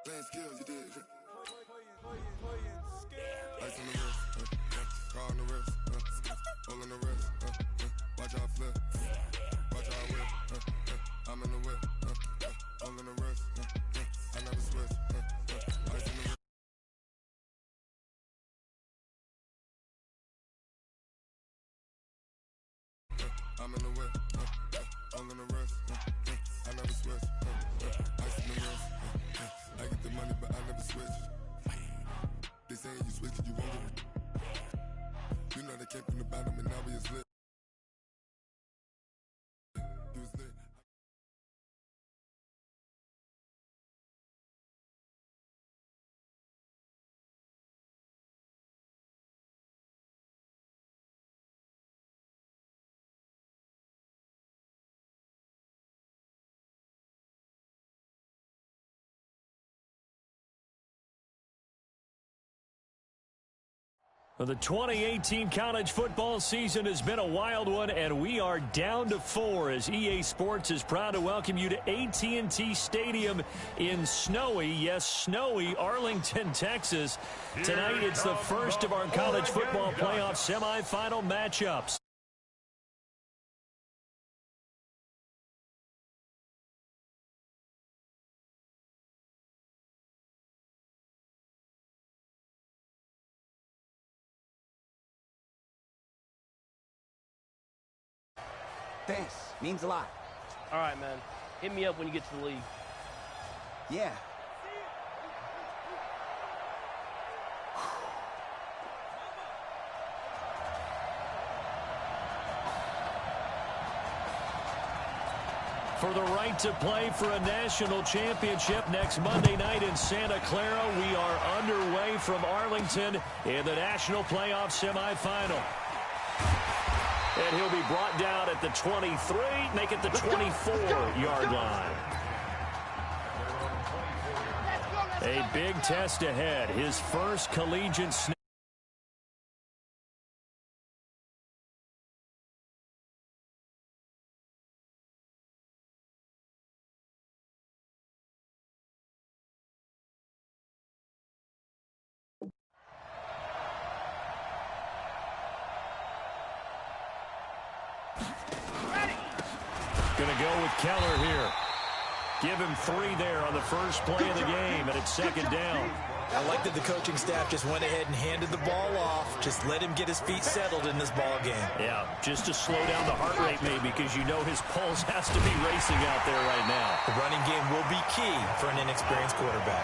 Playing skills, you did. Ice on the wrist, car on the wrist, all on the wrist, watch out flip, watch out whip, I'm in the whip, all on the wrist, I never switch, ice on the wrist. I'm in the whip, all on the wrist, I never switch, ice on the wrist. I get the money, but I never switch. They saying you switch it, you won't get it. You know they came from the bottom and now we is lit. You was lit. Well, the 2018 college football season has been a wild one, and we are down to 4 as EA Sports is proud to welcome you to AT&T Stadium in snowy, yes, snowy Arlington, Texas. Tonight, it's the first of our college football playoff semifinal matchups. Thanks. Means a lot. All right, man. Hit me up when you get to the league. Yeah. For the right to play for a national championship next Monday night in Santa Clara, we are underway from Arlington in the national playoff semifinal. And he'll be brought down at the 23, make it the 24-yard line. A big test ahead. His first collegiate snap. Going to go with Keller here. Give him 3 there on the first play of the game, and it's second down. I like that the coaching staff just went ahead and handed the ball off. Just let him get his feet settled in this ball game. Yeah, just to slow down the heart rate maybe, because you know his pulse has to be racing out there right now. The running game will be key for an inexperienced quarterback.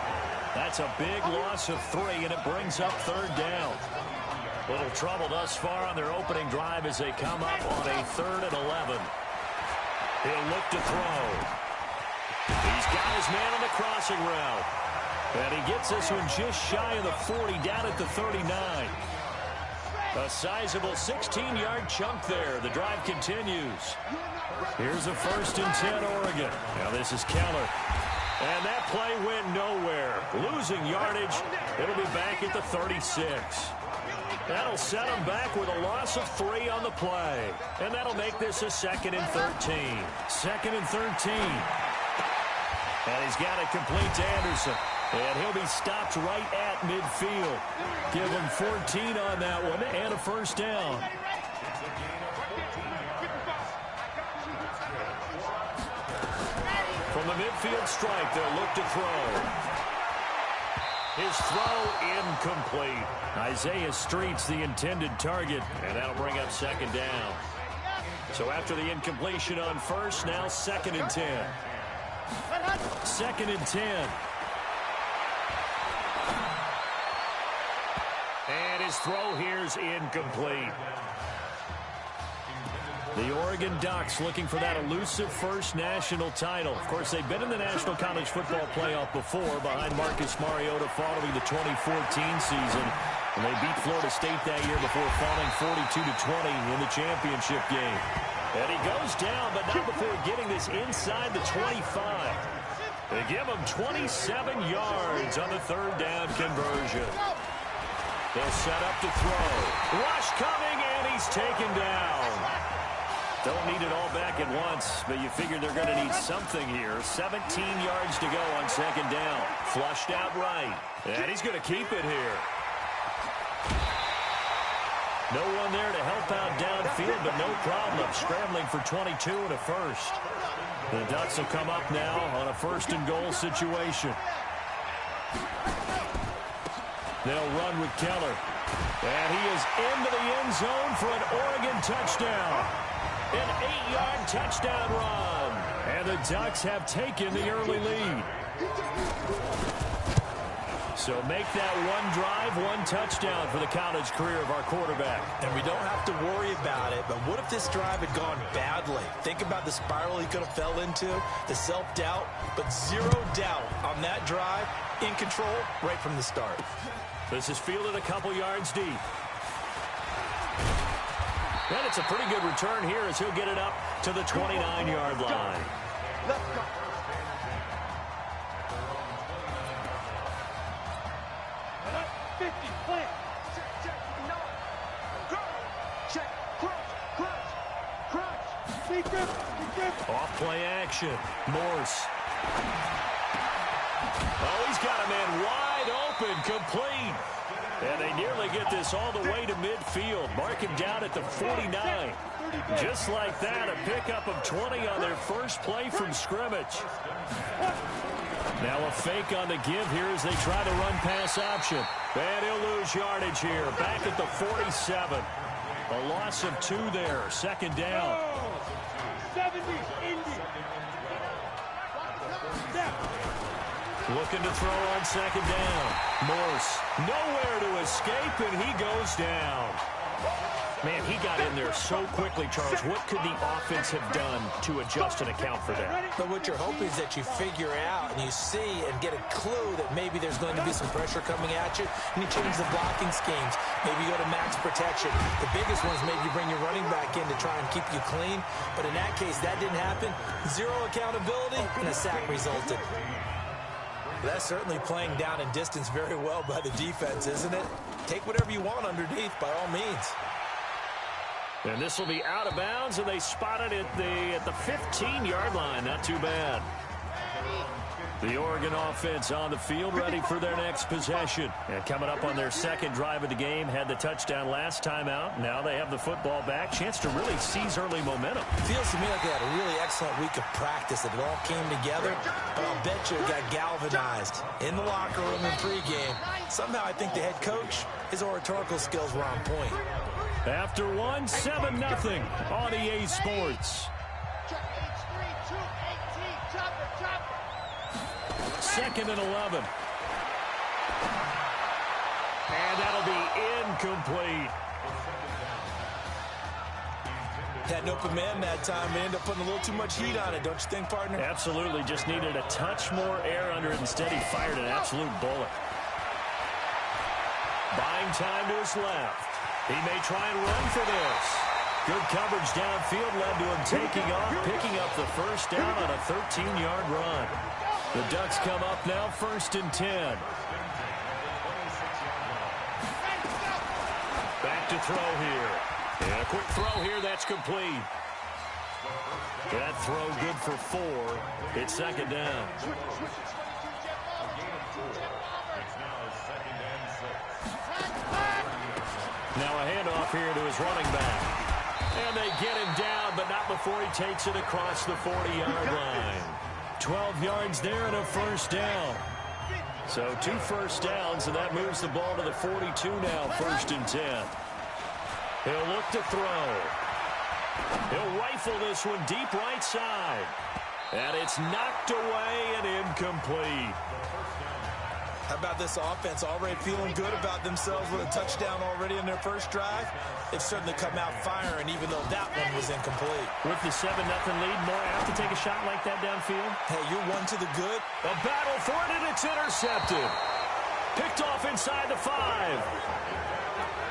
That's a big loss of 3, and it brings up third down. Little trouble thus far on their opening drive as they come up on a 3rd and 11. He'll look to throw. He's got his man on the crossing route. And he gets this one just shy of the 40, down at the 39. A sizable 16-yard chunk there. The drive continues. Here's a 1st and 10 Oregon. Now this is Keller. And that play went nowhere. Losing yardage. It'll be back at the 36. That'll set him back with a loss of 3 on the play. And that'll make this a 2nd and 13. 2nd and 13. And he's got it complete to Anderson. And he'll be stopped right at midfield. Give him 14 on that one and a first down. From the midfield stripe, they'll look to throw. His throw incomplete. Isaiah Street's the intended target, and that'll bring up second down. So after the incompletion on first, now 2nd and 10. 2nd and 10. And his throw here's incomplete. The Oregon Ducks looking for that elusive first national title. Of course, they've been in the National College Football Playoff before behind Marcus Mariota following the 2014 season. And they beat Florida State that year before falling 42-20 in the championship game. And he goes down, but not before getting this inside the 25. They give him 27 yards on the third down conversion. They'll set up to throw. Rush coming, and he's taken down. Don't need it all back at once, but you figure they're going to need something here. 17 yards to go on second down. Flushed out right. And he's going to keep it here. No one there to help out downfield, but no problem. Scrambling for 22 and a first. The Ducks will come up now on a first-and-goal situation. They'll run with Keller. And he is into the end zone for an Oregon touchdown. An 8-yard touchdown run. And the Ducks have taken the early lead. So make that one drive, one touchdown for the college career of our quarterback. And we don't have to worry about it, but what if this drive had gone badly? Think about the spiral he could have fell into, the self-doubt, but zero doubt on that drive, in control right from the start. This is fielded a couple yards deep. And it's a pretty good return here as he'll get it up to the 29-yard line. Let's go. Off play action. Morse. Oh, he's got a man wide open, complete. And they nearly get this all the way to midfield. Mark him down at the 49. Just like that, a pickup of 20 on their first play from scrimmage. Now a fake on the give here as they try to run pass option. And he'll lose yardage here. Back at the 47. A loss of 2 there. Second down. 70, Indy. Looking to throw on second down. Morse nowhere to escape, and he goes down. Man, he got in there so quickly, Charles. What could the offense have done to adjust and account for that? But what you're hoping is that you figure out and you see and get a clue that maybe there's going to be some pressure coming at you, and you change the blocking schemes. Maybe you go to max protection. The biggest one is maybe you bring your running back in to try and keep you clean. But in that case, that didn't happen. Zero accountability, and a sack resulted. That's certainly playing down in distance very well by the defense, isn't it? Take whatever you want underneath, by all means. And this will be out of bounds, and they spot it at the 15-yard line. Not too bad. The Oregon offense on the field, ready for their next possession. And coming up on their second drive of the game, had the touchdown last time out. Now they have the football back. Chance to really seize early momentum. Feels to me like they had a really excellent week of practice. It all came together, but I'll bet you it got galvanized in the locker room in pregame. Somehow I think the head coach, his oratorical skills were on point. After one, 7-0 on EA Sports. Second and 11. And that'll be incomplete. Had an open man that time. They ended up putting a little too much heat on it, don't you think, partner? Absolutely. Just needed a touch more air under it. Instead, he fired an absolute bullet. Buying time to his left. He may try and run for this. Good coverage downfield led to him taking off, picking up the first down on a 13-yard run. The Ducks come up now, 1st and 10. Back to throw here. And a quick throw here, that's complete. That throw good for 4. It's second down. Now a handoff here to his running back. And they get him down, but not before he takes it across the 40-yard line. 12 yards there and a first down. So 2 first downs, and that moves the ball to the 42 now, 1st and 10. He'll look to throw. He'll rifle this one deep right side. And it's knocked away and incomplete. How about this offense already feeling good about themselves with a touchdown already in their first drive? They've certainly come out firing, even though that one was incomplete. With the 7-0 lead, more apt to take a shot like that downfield? Hey, you're one to the good. A battle for it, and it's intercepted. Picked off inside the 5.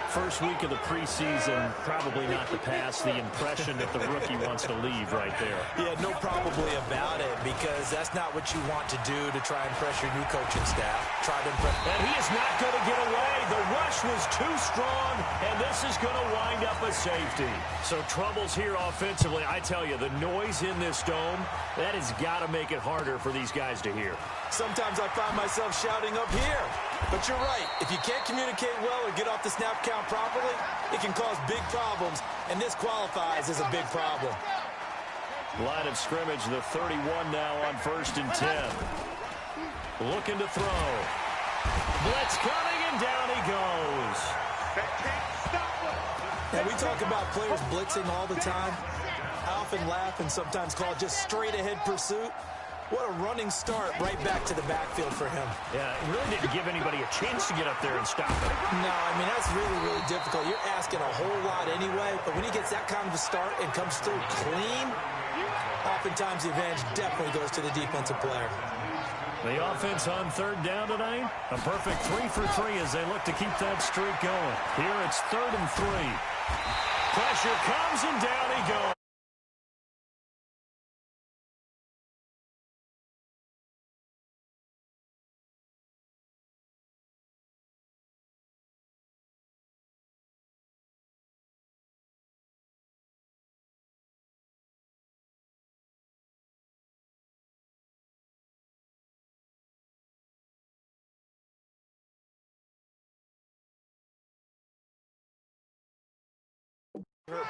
First week of the preseason, probably not to pass the impression that the rookie wants to leave right there. Yeah, no probably about it, because that's not what you want to do to try and impress your new coaching staff. Try to impress. And he is not going to get away. The rush was too strong, and this is going to wind up a safety. So troubles here offensively. I tell you, the noise in this dome, that has got to make it harder for these guys to hear. Sometimes I find myself shouting up here. But you're right. If you can't communicate well or get off the snap count properly, it can cause big problems, and this qualifies as a big problem. Line of scrimmage, the 31 now on 1st and 10. Looking to throw. Blitz coming, and down he goes. Now, we talk about players blitzing all the time. I often laugh and sometimes call it just straight-ahead pursuit. What a running start right back to the backfield for him. Yeah, it really didn't give anybody a chance to get up there and stop it. No, I mean, that's really, really difficult. You're asking a whole lot anyway, but when he gets that kind of a start and comes through clean, oftentimes the advantage definitely goes to the defensive player. The offense on 3rd down tonight, a perfect 3 for 3 as they look to keep that streak going. Here it's 3rd and 3. Pressure comes, and down he goes.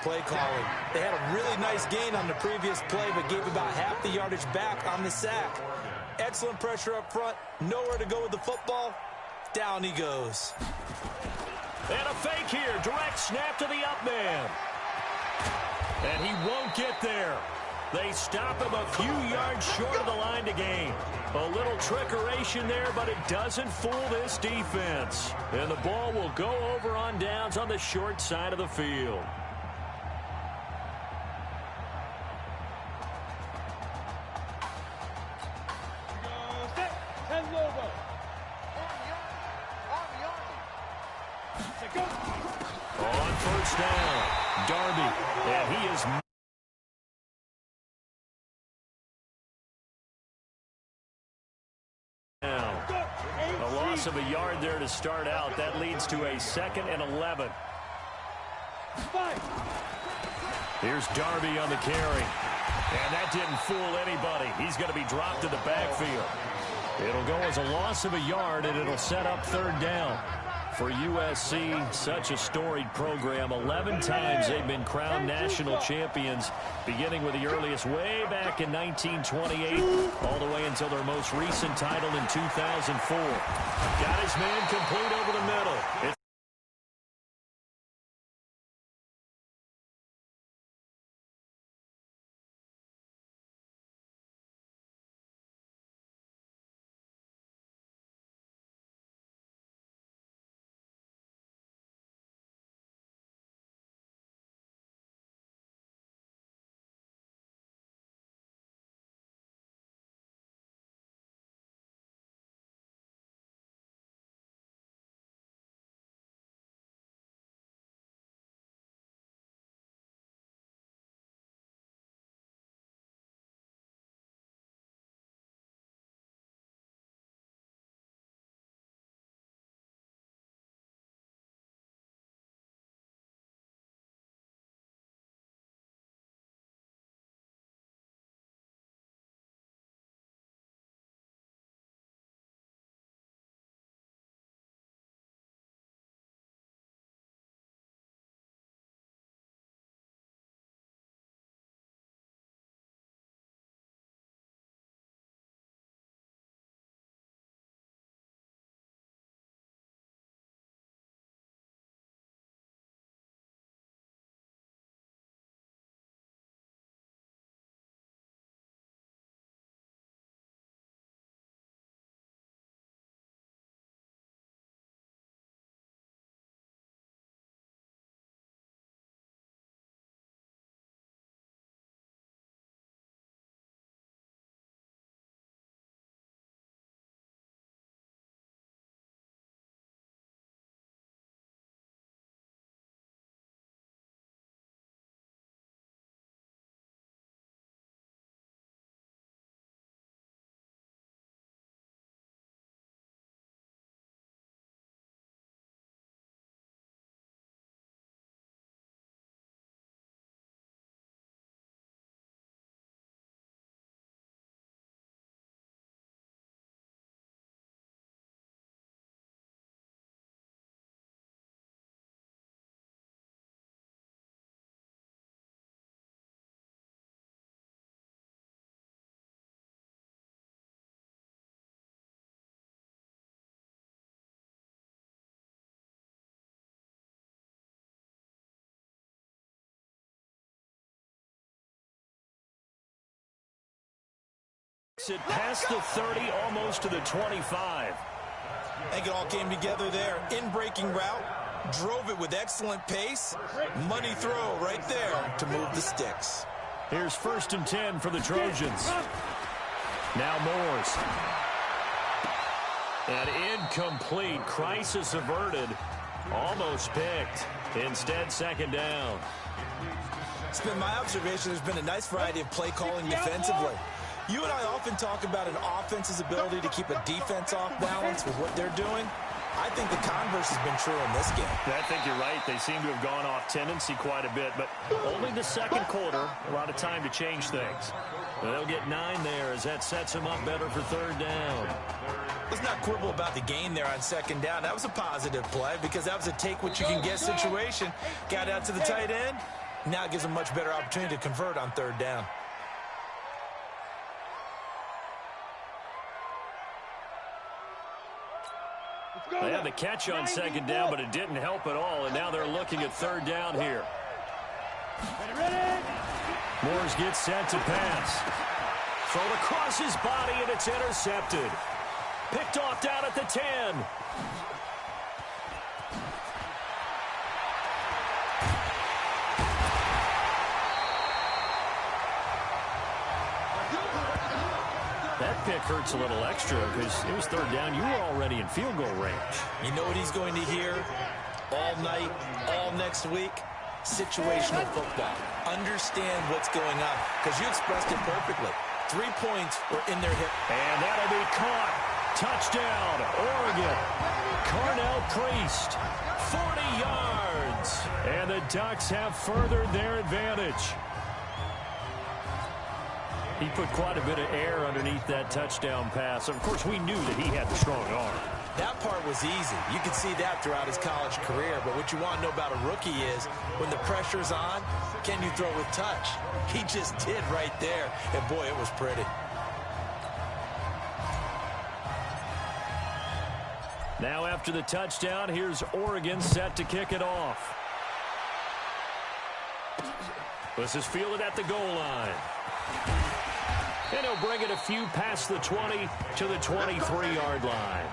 Play calling. They had a really nice gain on the previous play, but gave about half the yardage back on the sack. Excellent pressure up front. Nowhere to go with the football. Down he goes. And a fake here. Direct snap to the up man. And he won't get there. They stop him a few yards short of the line to gain. A little trickeration there, but it doesn't fool this defense. And the ball will go over on downs on the short side of the field. On 1st down, Darby, and he is... Now, a loss of a yard there to start out. That leads to a 2nd and 11. Here's Darby on the carry. And that didn't fool anybody. He's going to be dropped in the backfield. It'll go as a loss of a yard, and it'll set up 3rd down. For USC, such a storied program. 11 times they've been crowned national champions, beginning with the earliest way back in 1928, all the way until their most recent title in 2004. Got his man complete over the middle. It past the 30, almost to the 25. I think it all came together there. In-breaking route, drove it with excellent pace. Money throw right there to move the sticks. Here's 1st and 10 for the Trojans. Now Moores. An incomplete, crisis averted. Almost picked. Instead, 2nd down. It's been my observation there's been a nice variety of play calling defensively. You and I often talk about an offense's ability to keep a defense off balance with what they're doing. I think the converse has been true in this game. I think you're right. They seem to have gone off tendency quite a bit, but only the 2nd quarter, a lot of time to change things. They'll get 9 there as that sets them up better for 3rd down. Let's not quibble about the gain there on 2nd down. That was a positive play because that was a take-what-you-can-get situation. Got out to the tight end. Now it gives them a much better opportunity to convert on 3rd down. They had the catch on 2nd down, but it didn't help at all, and now they're looking at 3rd down here. Moores gets set to pass. Thrown across his body, and it's intercepted. Picked off down at the 10. That pick hurts a little extra because it was 3rd down. You were already in field goal range. You know what he's going to hear all night, all next week? Situational football. Understand what's going on because you expressed it perfectly. 3 points were in their hip. And that'll be caught. Touchdown, Oregon. Cornell Priest, 40 yards. And the Ducks have furthered their advantage. He put quite a bit of air underneath that touchdown pass. Of course, we knew that he had the strong arm. That part was easy. You could see that throughout his college career. But what you want to know about a rookie is when the pressure's on, can you throw with touch? He just did right there. And, boy, it was pretty. Now after the touchdown, here's Oregon set to kick it off. This is fielded at the goal line. And he'll bring it a few past the 20 to the 23-yard line.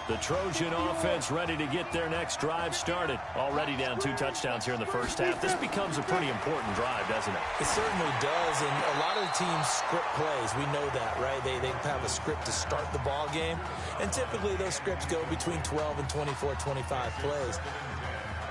The Trojan offense ready to get their next drive started. Already down 2 touchdowns here in the first half. This becomes a pretty important drive, doesn't it? It certainly does, and a lot of the teams script plays. We know that, right? They have a script to start the ball game, and typically those scripts go between 12 and 24, 25 plays.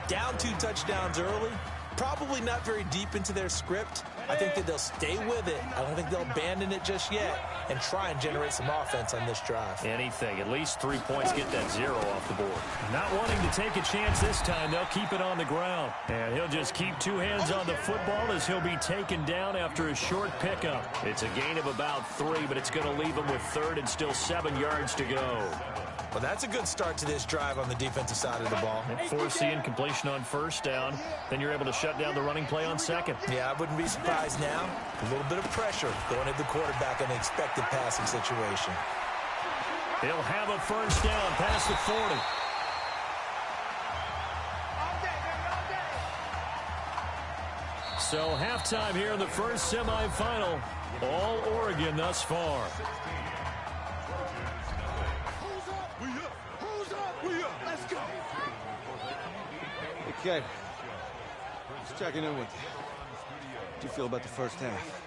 Down 2 touchdowns early, probably not very deep into their script. I think that they'll stay with it. I don't think they'll abandon it just yet and try and generate some offense on this drive. Anything. At least 3 points, get that 0 off the board. Not wanting to take a chance this time, they'll keep it on the ground. And he'll just keep 2 hands on the football as he'll be taken down after a short pickup. It's a gain of about 3, but it's going to leave him with 3rd and still 7 yards to go. Well, that's a good start to this drive on the defensive side of the ball. Force the incompletion on 1st down. Then you're able to shut down the running play on 2nd. Yeah, I wouldn't be surprised now. A little bit of pressure going at the quarterback in an expected passing situation. He'll have a 1st down past the 40. So halftime here in the first semifinal. All Oregon thus far. Okay. Just checking in with you. How do you feel about the first half?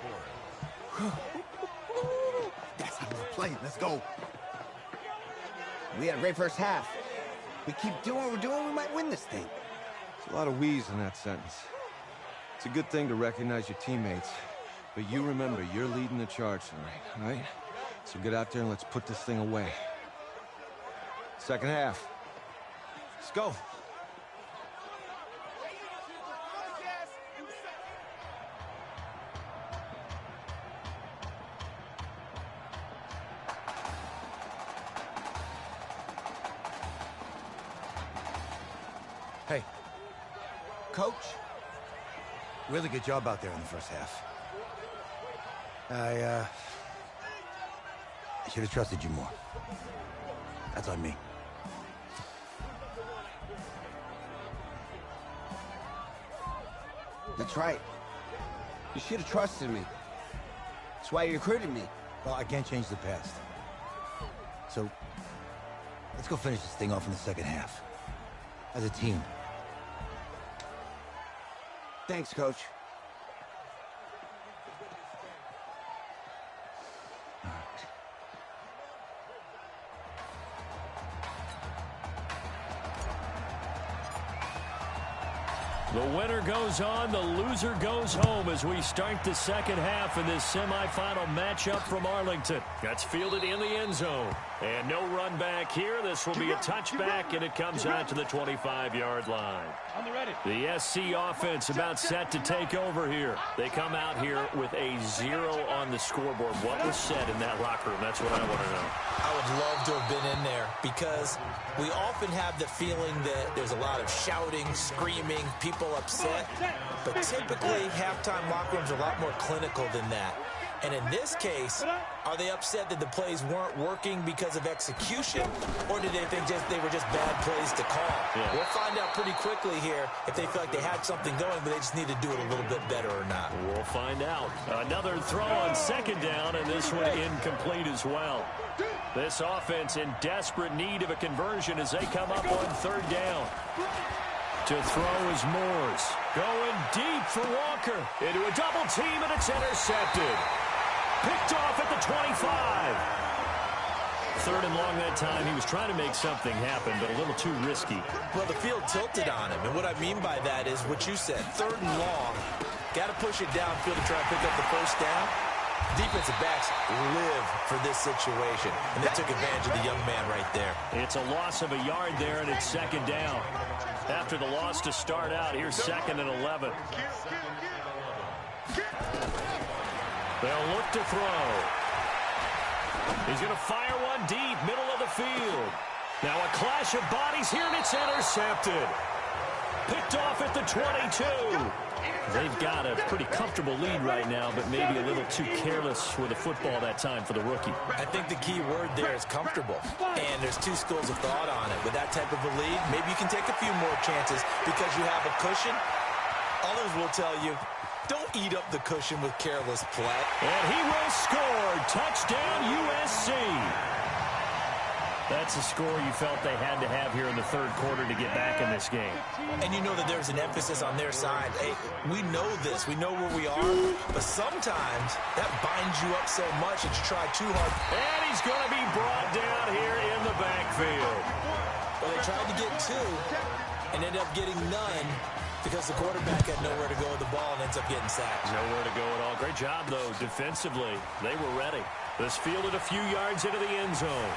That's how we're playing. Let's go. We had a great first half. We keep doing what we're doing, we might win this thing. There's a lot of wheeze in that sentence. It's a good thing to recognize your teammates. But you remember, you're leading the charge tonight, all right? So get out there and let's put this thing away. Second half. Let's go. Hey, Coach, really good job out there in the first half. I should have trusted you more. That's on me. That's right. You should have trusted me. That's why you recruited me. Well, I can't change the past. So, let's go finish this thing off in the second half. As a team. Thanks, Coach. The winner goes on, the loser goes home as we start the second half in this semifinal matchup from Arlington. That's fielded in the end zone. And no run back here. This will be a touchback, and it comes out to the 25-yard line. The SC offense about set to take over here. They come out here with a 0 on the scoreboard. What was said in that locker room? That's what I want to know. I would love to have been in there because we often have the feeling that there's a lot of shouting, screaming, people upset. But typically, halftime locker rooms are a lot more clinical than that. And in this case, are they upset that the plays weren't working because of execution, or did they think they were just bad plays to call? Yeah. We'll find out pretty quickly here if they feel like they had something going, but they just need to do it a little bit better or not. We'll find out. Another throw on second down, and this one incomplete as well. This offense in desperate need of a conversion as they come up on third down. To throw is Moores. Going deep for Walker. Into a double team, and it's intercepted. Picked off at the 25. Third and long that time. He was trying to make something happen, but a little too risky. Well, the field tilted on him, and what I mean by that is what you said. Third and long. Got to push it downfield to try to pick up the first down. Defensive backs live for this situation, and they took advantage of the young man right there. It's a loss of a yard there, and it's second down. After the loss to start out, here's second and 11. They'll look to throw. He's going to fire one deep, middle of the field. Now a clash of bodies here, and it's intercepted. Picked off at the 22. They've got a pretty comfortable lead right now, but maybe a little too careless with the football that time for the rookie. I think the key word there is comfortable, and there's two schools of thought on it. With that type of a lead, maybe you can take a few more chances because you have a cushion. Others will tell you, don't eat up the cushion with careless play. And he will score. Touchdown, USC. That's a score you felt they had to have here in the third quarter to get back in this game. And you know that there's an emphasis on their side. Hey, we know this. We know where we are. But sometimes that binds you up so much that you try too hard. And he's going to be brought down here in the backfield. Well, they tried to get two and ended up getting none because the quarterback had nowhere to go with the ball and ends up getting sacked. Nowhere to go at all. Great job, though, defensively. They were ready. This fielded a few yards into the end zone.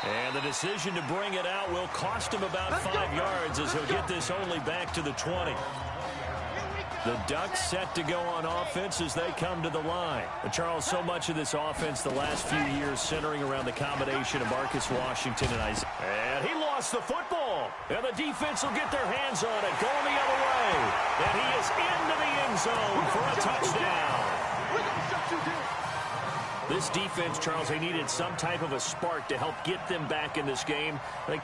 And the decision to bring it out will cost him about 5 yards as he'll get this only back to the 20. The Ducks set to go on offense as they come to the line. But Charles, so much of this offense the last few years centering around the combination of Marcus Washington and Isaiah. And he lost the football. And the defense will get their hands on it, going the other way. And he is into the end zone for a touchdown. This defense, Charles, they needed some type of a spark to help get them back in this game. I think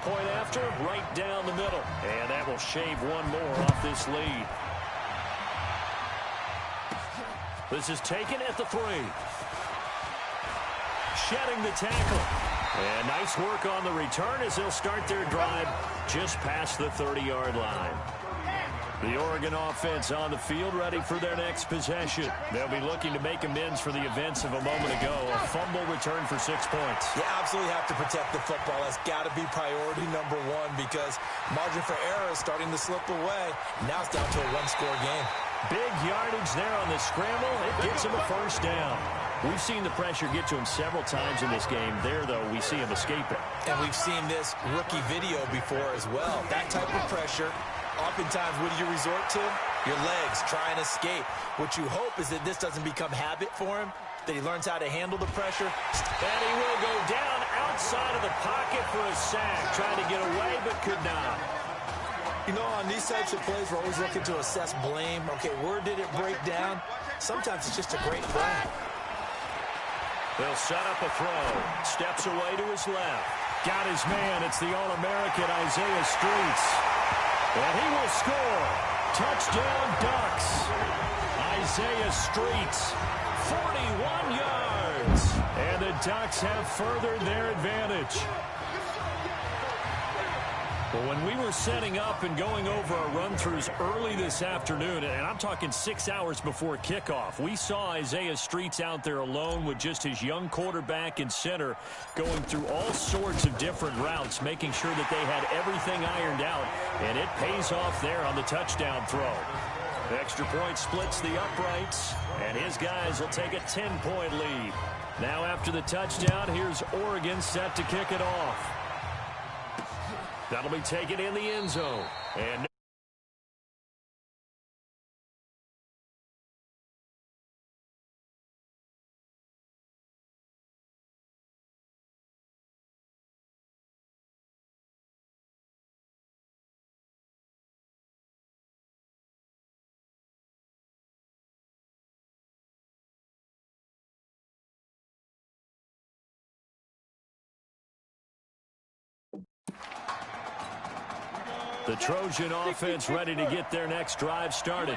point after, right down the middle. And that will shave one more off this lead. This is taken at the 3. Shedding the tackle. And nice work on the return as they'll start their drive just past the 30-yard line. The Oregon offense on the field ready for their next possession. They'll be looking to make amends for the events of a moment ago. A fumble return for 6 points. You absolutely have to protect the football. That's got to be priority number one because margin for error is starting to slip away. Now it's down to a one-score game. Big yardage there on the scramble. It gets him a first down. We've seen the pressure get to him several times in this game. There, though, we see him escape it. And we've seen this rookie video before as well. That type of pressure, oftentimes, what do you resort to? Your legs, try and escape. What you hope is that this doesn't become habit for him, that he learns how to handle the pressure. And he will go down outside of the pocket for a sack. Trying to get away, but could not. You know, on these types of plays, we're always looking to assess blame. Okay, where did it break down? Sometimes it's just a great play. They'll set up a throw. Steps away to his left. Got his man. It's the All-American Isaiah Streets. And he will score. Touchdown, Ducks. Isaiah Streets, 41 yards. And the Ducks have furthered their advantage. Well, when we were setting up and going over our run-throughs early this afternoon, and I'm talking 6 hours before kickoff, we saw Isaiah Streets out there alone with just his young quarterback and center going through all sorts of different routes, making sure that they had everything ironed out, and it pays off there on the touchdown throw. The extra point splits the uprights, and his guys will take a 10-point lead. Now after the touchdown, here's Oregon set to kick it off. That'll be taken in the end zone. And the Trojan offense ready to get their next drive started.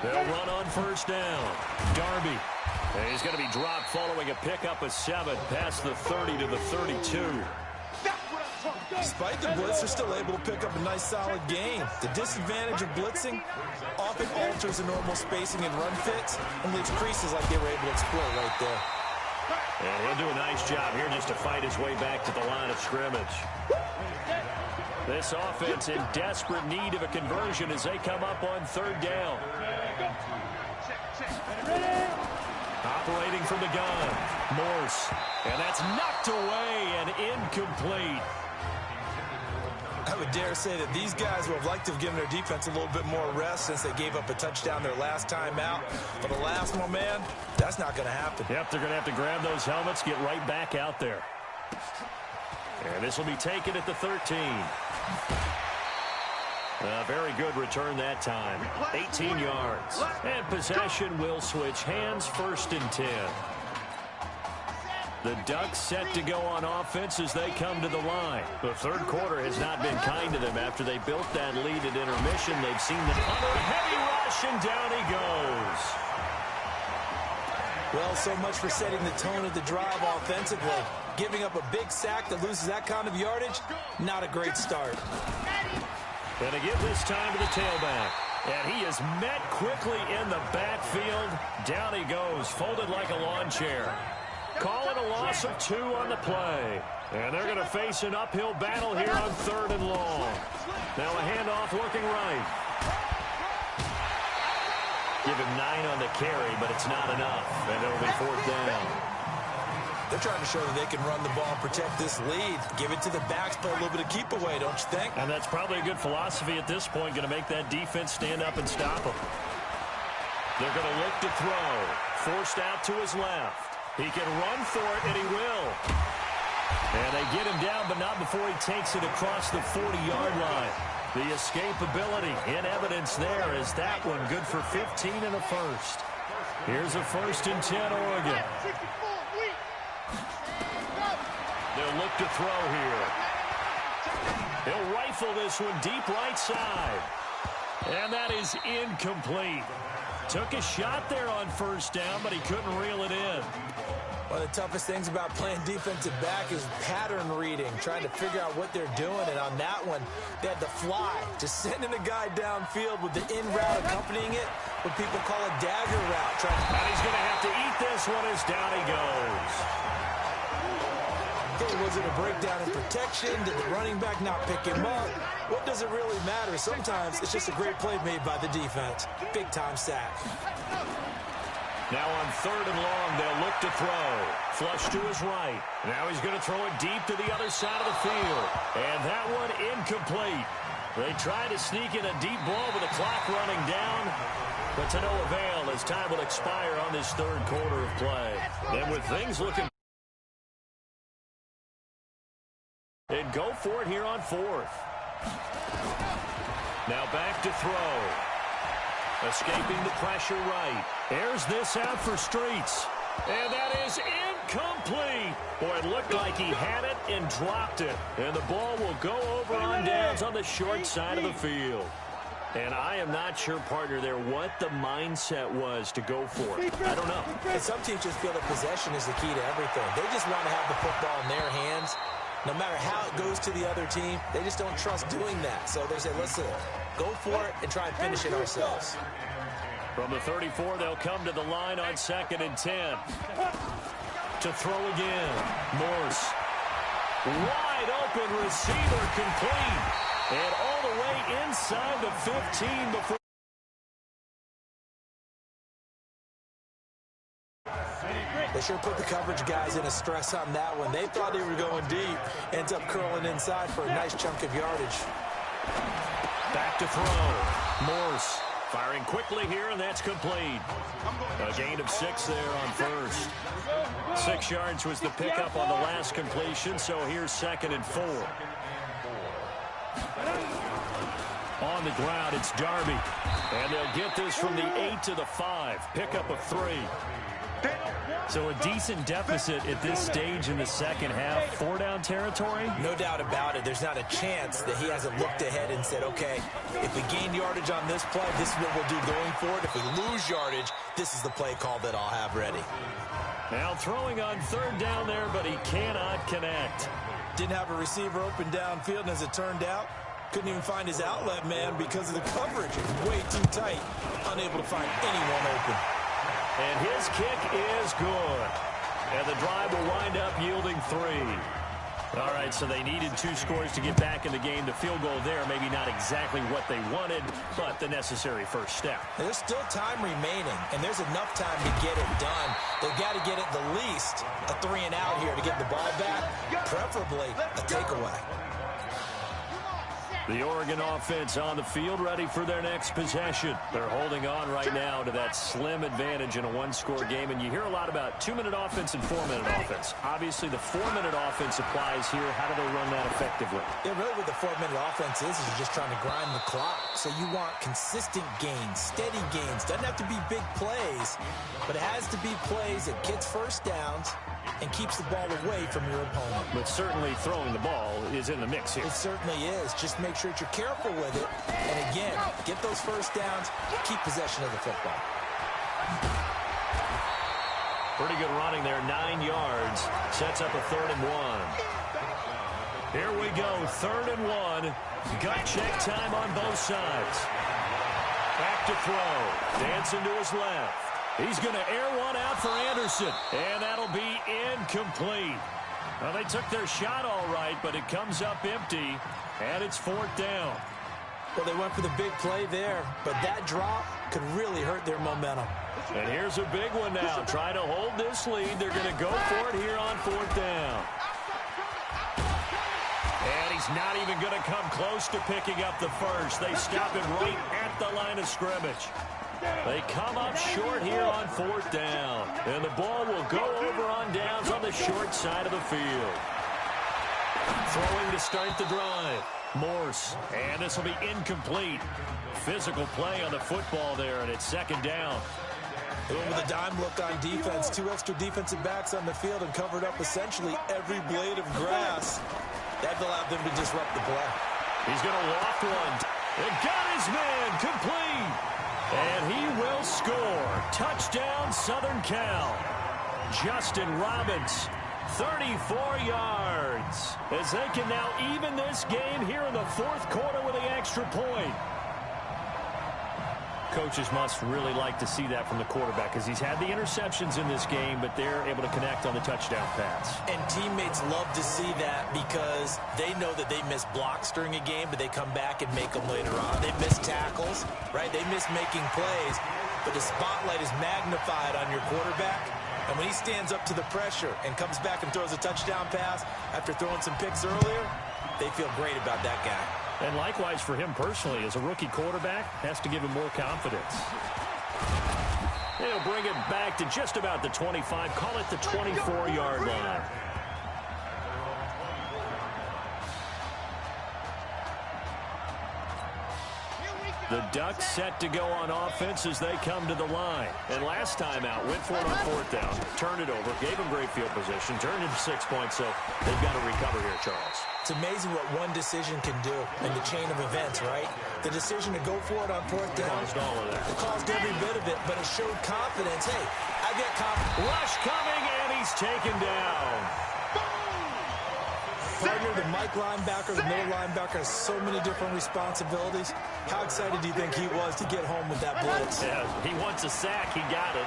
They'll run on first down. Darby. And he's going to be dropped following a pickup of 7 past the 30 to the 32. Despite the blitz, they're still able to pick up a nice solid gain. The disadvantage of blitzing often alters the normal spacing and run fits and leaves creases like they were able to exploit right there. And he'll do a nice job here just to fight his way back to the line of scrimmage. This offense in desperate need of a conversion as they come up on third down. Operating from the gun, Morse. And that's knocked away and incomplete. I would dare say that these guys would have liked to have given their defense a little bit more rest since they gave up a touchdown their last time out. But the last one, man, that's not going to happen. Yep, they're going to have to grab those helmets, get right back out there. And this will be taken at the 13. A very good return that time. 18 yards. And possession will switch hands, 1st and 10. The Ducks set to go on offense as they come to the line. The third quarter has not been kind to them after they built that lead at intermission. They've seen the punter, heavy rush, and down he goes. Well, so much for setting the tone of the drive offensively. Giving up a big sack that loses that kind of yardage, not a great start. And to give this time to the tailback. And he is met quickly in the backfield. Down he goes, folded like a lawn chair. Call it a loss of 2 on the play. And they're going to face an uphill battle here on 3rd and long. Now a handoff looking right. Give him 9 on the carry, but it's not enough. And it'll be 4th down. They're trying to show that they can run the ball and protect this lead. Give it to the backs, play a little bit of keep away, don't you think? And that's probably a good philosophy at this point, going to make that defense stand up and stop them. They're going to look to throw. Forced out to his left. He can run for it, and he will. And they get him down, but not before he takes it across the 40-yard line. The escapability in evidence there is that one good for 15 and a first. Here's a 1st and 10 Oregon. They'll look to throw here. He'll rifle this one deep right side. And that is incomplete. Took a shot there on 1st down, but he couldn't reel it in. One of the toughest things about playing defensive back is pattern reading, trying to figure out what they're doing. And on that one, they had the fly, just sending a guy downfield with the in route accompanying it, what people call a dagger route. And he's going to have to eat this one as down he goes. Okay, was it a breakdown in protection? Did the running back not pick him up? What does it really matter? Sometimes it's just a great play made by the defense. Big-time sack. Now on 3rd and long, they'll look to throw. Flush to his right. Now he's going to throw it deep to the other side of the field. And that one incomplete. They try to sneak in a deep ball with the clock running down. But to no avail as time will expire on this 3rd quarter of play. And with things looking... And go for it here on 4th. Now back to throw. Escaping the pressure right. Airs this out for Streets. And that is incomplete. Boy, it looked like he had it and dropped it. And the ball will go over on downs on the short side of the field. And I am not sure, partner, there what the mindset was to go for it. I don't know. And some teams just feel that possession is the key to everything. They just want to have the football in their hands. No matter how it goes to the other team, they just don't trust doing that. So they say, listen, go for it and try and finish it ourselves. From the 34, they'll come to the line on 2nd and 10. To throw again. Morse. Wide open receiver complete. And all the way inside the 15 before. They sure put the coverage guys in a stress on that one. They thought they were going deep. Ends up curling inside for a nice chunk of yardage. Back to throw. Morse firing quickly here, and that's complete. A gain of 6 there on first. 6 yards was the pickup on the last completion, so here's 2nd and 4. On the ground, it's Darby. And they'll get this from the 8 to the 5. Pickup of 3. So a decent deficit at this stage in the second half. 4-down territory? No doubt about it. There's not a chance that he hasn't looked ahead and said, okay, if we gain yardage on this play, this is what we'll do going forward. If we lose yardage, this is the play call that I'll have ready. Now throwing on 3rd down there, but he cannot connect. Didn't have a receiver open downfield, and as it turned out, couldn't even find his outlet man because of the coverage. Way too tight. Unable to find anyone open. And his kick is good. And the drive will wind up yielding 3. All right, so they needed 2 scores to get back in the game. The field goal there, maybe not exactly what they wanted, but the necessary first step. There's still time remaining, and there's enough time to get it done. They've got to get at the least a 3-and-out here to get the ball back, preferably a takeaway. The Oregon offense on the field, ready for their next possession. They're holding on right now to that slim advantage in a 1-score game, and you hear a lot about 2-minute offense and 4-minute offense. Obviously, the 4-minute offense applies here. How do they run that effectively? Yeah, really what the 4-minute offense is you're just trying to grind the clock. So you want consistent gains, steady gains. Doesn't have to be big plays, but it has to be plays that gets first downs and keeps the ball away from your opponent. But certainly throwing the ball is in the mix here. It certainly is. Just make sure that you're careful with it. And again, get those first downs, keep possession of the football. Pretty good running there, 9 yards. Sets up a 3rd and 1. Here we go, 3rd and 1. Gut check time on both sides. Back to throw. Dancing to his left. He's going to air one out for Anderson, and that'll be incomplete. Well, they took their shot all right, but it comes up empty, and it's 4th down. Well, they went for the big play there, but that drop could really hurt their momentum. And here's a big one now. Trying to hold this lead. They're going to go for it here on 4th down. And he's not even going to come close to picking up the first. They stop him right at the line of scrimmage. They come up short here on 4th down. And the ball will go over on downs on the short side of the field. Throwing to start the drive. Morse. And this will be incomplete. Physical play on the football there, and it's 2nd down. They went with a dime look on defense. 2 extra defensive backs on the field and covered up essentially every blade of grass. That allowed them to disrupt the play. He's going to loft one. And got his man complete. And he will score. Touchdown, Southern Cal. Justin Robbins, 34 yards. As they can now even this game here in the 4th quarter with the extra point. Coaches must really like to see that from the quarterback because he's had the interceptions in this game, but they're able to connect on the touchdown pass. And teammates love to see that because they know that they miss blocks during a game, but they come back and make them later on. They miss tackles, right? They miss making plays, but the spotlight is magnified on your quarterback. And when he stands up to the pressure and comes back and throws a touchdown pass after throwing some picks earlier, they feel great about that guy. And likewise for him personally, as a rookie quarterback, has to give him more confidence. They'll bring it back to just about the 25, call it the 24-yard line. The Ducks set to go on offense as they come to the line. And last time out, went for it on fourth down, turned it over, gave them great field position, turned into 6 points, so they've got to recover here, Charles. It's amazing what one decision can do in the chain of events, right? The decision to go for it on fourth down. Caused all of that. It caused every bit of it, but it showed confidence. Hey, I get confidence. Rush coming, and he's taken down. Partner, the Mike linebacker, the middle linebacker has so many different responsibilities. How excited do you think he was to get home with that blitz? Yeah, he wants a sack. He got it.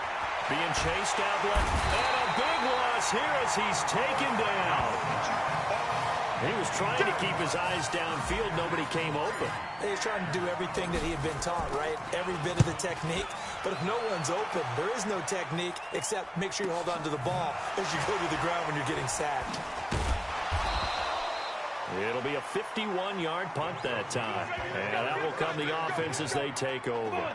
Being chased out left. And a big loss here as he's taken down. He was trying to keep his eyes downfield. Nobody came open. He's trying to do everything that he had been taught, right? Every bit of the technique. But if no one's open, there is no technique except make sure you hold on to the ball as you go to the ground when you're getting sacked. It'll be a 51-yard punt that time. And that will come the offense as they take over.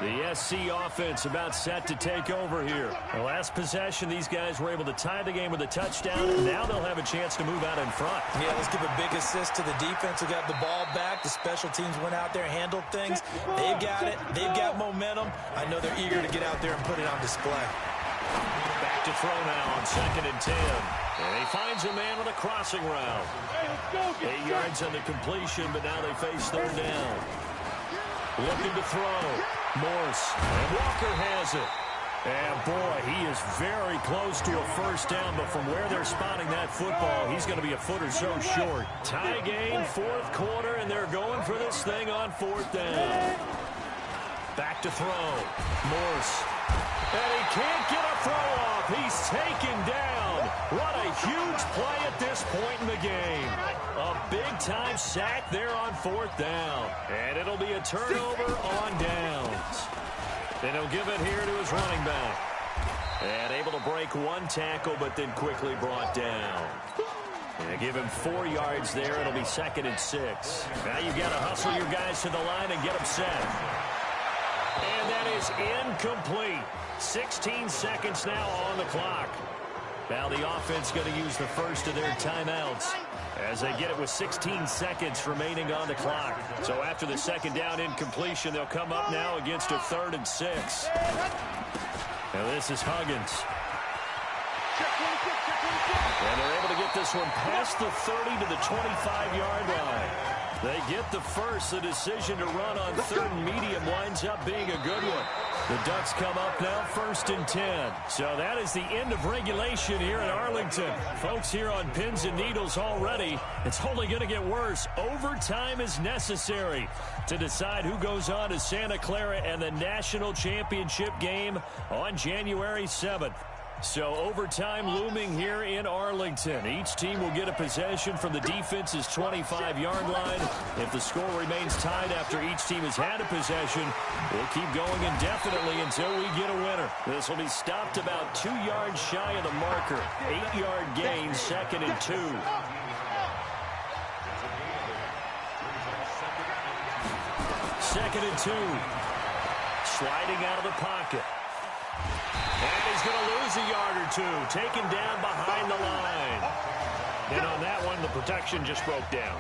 The SC offense about set to take over here. The last possession, these guys were able to tie the game with a touchdown. Now they'll have a chance to move out in front. Yeah, let's give a big assist to the defense who got the ball back. The special teams went out there, handled things. They've got it. They've got momentum. I know they're eager to get out there and put it on display. Back to throw now on 2nd and 10. And he finds a man on a crossing route. 8 yards on the completion, but now they face 3rd down. Looking to throw. Morse. And Walker has it. And, boy, he is very close to a first down, but from where they're spotting that football, he's going to be a foot or so short. Tie game, 4th quarter, and they're going for this thing on 4th down. Back to throw. Morse. And he can't get a throw off. He's taken down. What a huge play at this point in the game. A big-time sack there on 4th down. And it'll be a turnover on downs. And he'll give it here to his running back. And able to break one tackle, but then quickly brought down. And give him 4 yards there. It'll be 2nd and 6. Now you've got to hustle your guys to the line and get them set. And that is incomplete. 16 seconds now on the clock. Now the offense going to use the first of their timeouts as they get it with 16 seconds remaining on the clock. So after the 2nd down incompletion, they'll come up now against a 3rd and 6. Now this is Huggins. And they're able to get this one past the 30 to the 25-yard line. They get the first. The decision to run on 3rd and medium winds up being a good one. The Ducks come up now 1st and 10. So that is the end of regulation here in Arlington. Folks, here on pins and needles already, it's only going to get worse. Overtime is necessary to decide who goes on to Santa Clara and the national championship game on January 7th. So overtime looming here in Arlington. Each team will get a possession from the defense's 25-yard line. If the score remains tied after each team has had a possession, we'll keep going indefinitely until we get a winner. This will be stopped about 2 yards shy of the marker. 8-yard gain, 2nd and 2. Second and 2. Sliding out of the pocket. And he's going to lose a yard or two. Taken down behind the line. And on that one, the protection just broke down.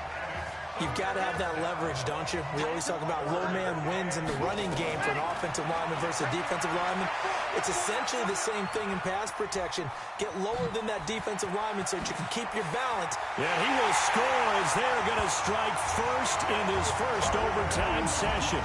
You've got to have that leverage, don't you? We always talk about low man wins in the running game for an offensive lineman versus a defensive lineman. It's essentially the same thing in pass protection. Get lower than that defensive lineman so that you can keep your balance. Yeah, he will score as they're going to strike first in this first overtime session.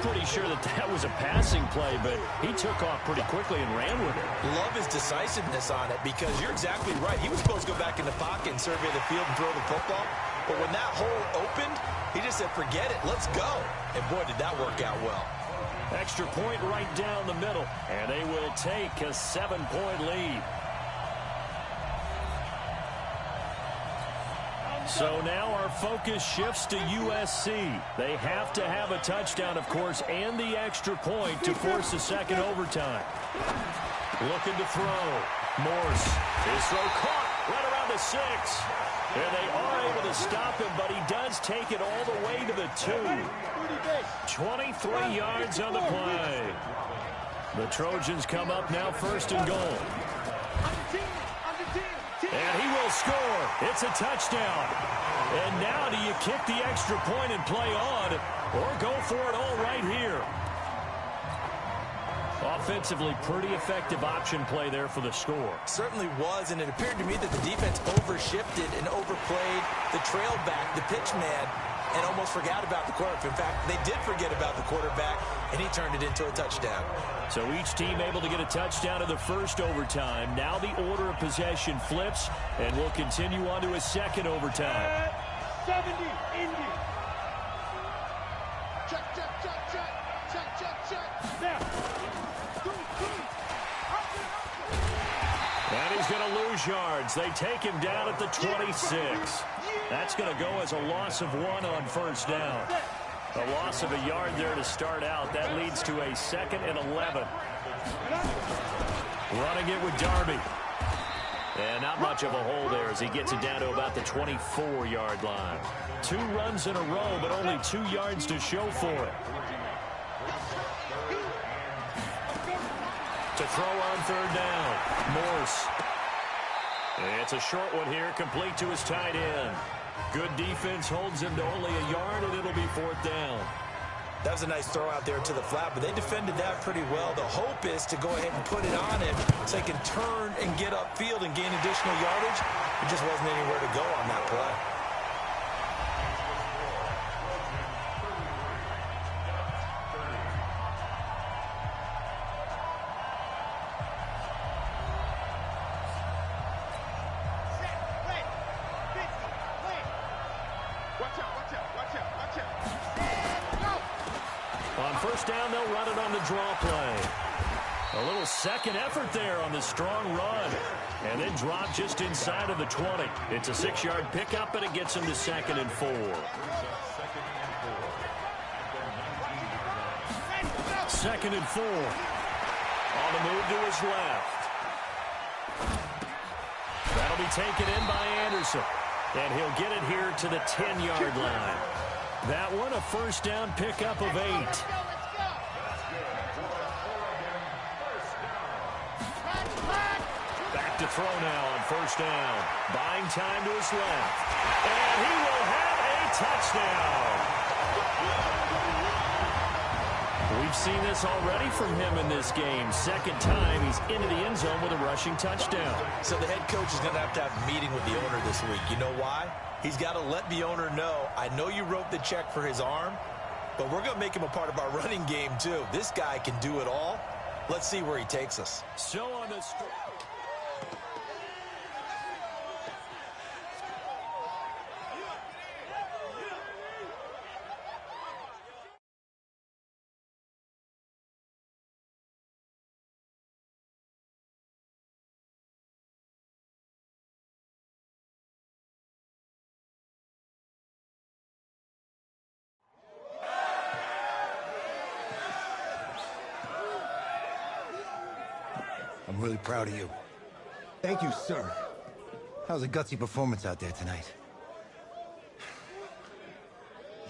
Pretty sure that was a passing play, but he took off pretty quickly and ran with it. Love his decisiveness on it because you're exactly right. He was supposed to go back in the pocket and survey the field and throw the football. But when that hole opened, he just said, forget it, let's go. And boy, did that work out well. Extra point right down the middle, and they will take a 7-point lead. So now our focus shifts to USC. They have to have a touchdown, of course, and the extra point to force a second overtime. Looking to throw. Morse. His throw caught right around the 6. And they are able to stop him, but he does take it all the way to the 2. 23 yards on the play. The Trojans come up now 1st and goal. And he will score. It's a touchdown. And now do you kick the extra point and play on, or go for it all right here? Offensively, pretty effective option play there for the score. Certainly was, and it appeared to me that the defense overshifted and overplayed the trail back, the pitch man, and almost forgot about the quarterback. In fact, they did forget about the quarterback, and he turned it into a touchdown. So each team able to get a touchdown in the first overtime. Now the order of possession flips, and we'll continue on to a second overtime. 70, Indy. Check, check, check, check. Check, check, check. There. And he's going to lose yards. They take him down at the 26. That's going to go as a loss of 1 on first down. A loss of a yard there to start out. That leads to a 2nd and 11. Running it with Darby. And not much of a hole there as he gets it down to about the 24-yard line. 2 runs in a row, but only 2 yards to show for it. To throw on third down, Morse. It's a short one here, complete to his tight end. Good defense holds him to only a yard, and it'll be 4th down. That was a nice throw out there to the flat, but they defended that pretty well. The hope is to go ahead and put it on him so he can turn and get upfield and gain additional yardage. It just wasn't anywhere to go on that play. On first down, they'll run it on the draw play. A little second effort there on the strong run. And then drop just inside of the 20. It's a 6-yard pickup, and it gets him to 2nd and 4. 2nd and 4. On the move to his left. That'll be taken in by Anderson. And he'll get it here to the 10-yard line. That one, a first down pickup of 8. Back to throw now on first down. Buying time to his left. And he will have a touchdown. We've seen this already from him in this game. 2nd time he's into the end zone with a rushing touchdown. So the head coach is going to have a meeting with the owner this week. You know why? He's got to let the owner know, I know you wrote the check for his arm, but we're going to make him a part of our running game too. This guy can do it all. Let's see where he takes us. So on the I'm really proud of you. Thank you, sir. That was a gutsy performance out there tonight.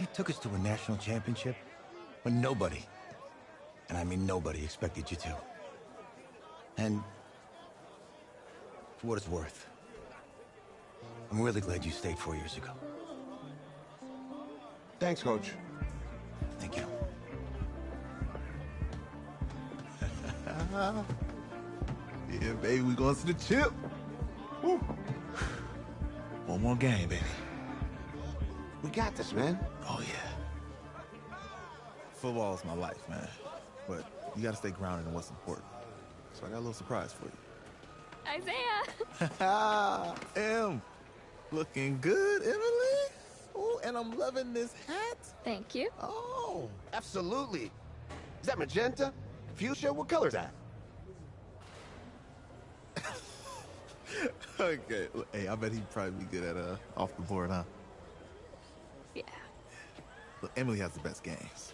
You took us to a national championship when nobody, and I mean nobody, expected you to. And for what it's worth, I'm really glad you stayed 4 years ago. Thanks, Coach. Thank you. Yeah, baby, we going to the chip. Woo. One more game, baby. We got this, man. Oh, yeah. Football is my life, man. But you got to stay grounded in what's important. So I got a little surprise for you. Isaiah! Em, looking good, Emily. Oh, and I'm loving this hat. Thank you. Oh. Absolutely. Is that magenta? Fuchsia? What color's that? Okay. Hey, I bet he'd probably be good at off the board, huh? Yeah. Look, Emily has the best games.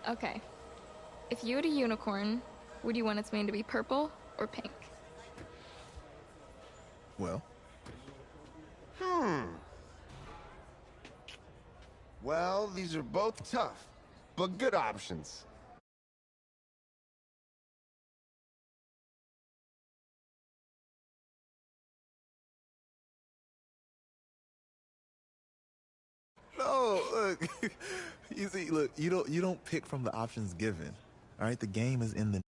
Okay. If you had a unicorn, would you want its mane to be purple or pink? Well? Well, these are both tough, but good options. No, look. You see, look, you don't pick from the options given. All right, the game is in the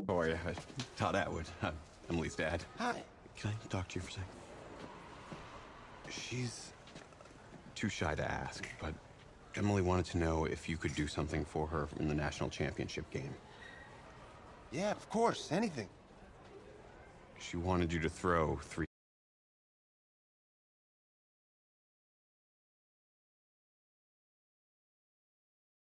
Boy, Todd Atwood. I'm Emily's dad. Hi. Can I talk to you for a second? She's too shy to ask, but Emily wanted to know if you could do something for her in the national championship game. Yeah, of course. Anything. She wanted you to throw 3